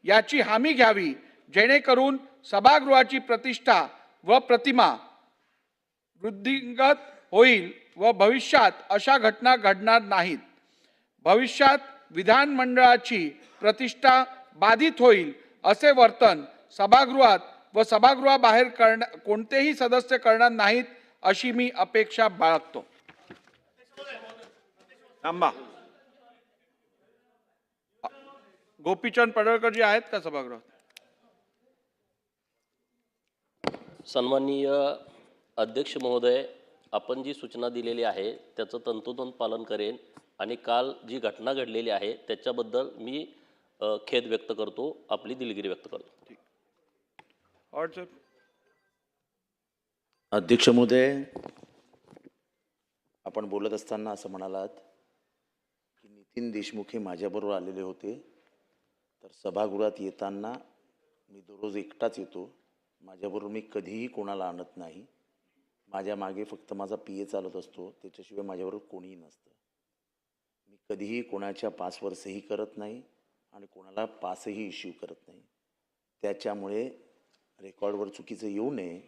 याची हमी घ्यावी, जेणेकरून सभागृहाची प्रतिष्ठा व प्रतिमा वृद्धिंगत होईल व भविष्यात अशा घटना घडणार नाहीत. भविष्यात विधानमंडळाची प्रतिष्ठा बाधित होईल असे वर्तन सभागृहात व सभागृहाबाहेर कोणतेही सदस्य करणार नाहीत अशी मी अपेक्षा बाळगतो. थांबा. गोपीचंद पडळकर जी आहेत का सभागृहात? सन्माननीय अध्यक्ष महोदय, आपण जी सूचना दिलेली आहे त्याचं तंतोतंत पालन करेन आणि काल जी घटना घडलेली आहे त्याच्याबद्दल मी खेद व्यक्त करतो, आपली दिलगिरी व्यक्त करतो. अध्यक्ष महोदय, आपण बोलत असताना असं म्हणालात की नितीन देशमुख हे माझ्याबरोबर आलेले होते. तर सभागृहात येताना मी दररोज एकटाच येतो. माझ्याबरोबर मी कधीही कोणाला आणत नाही. माझ्या मागे फक्त माझा पीए चालत असतो, त्याच्याशिवाय माझ्याबरोबर कोणीही नसतं. मी कधीही कोणाच्या पासवर सही करत नाही आणि कोणाला पासही इश्यू करत नाही. त्याच्यामुळे रेकॉर्डवर चुकीचं येऊ नये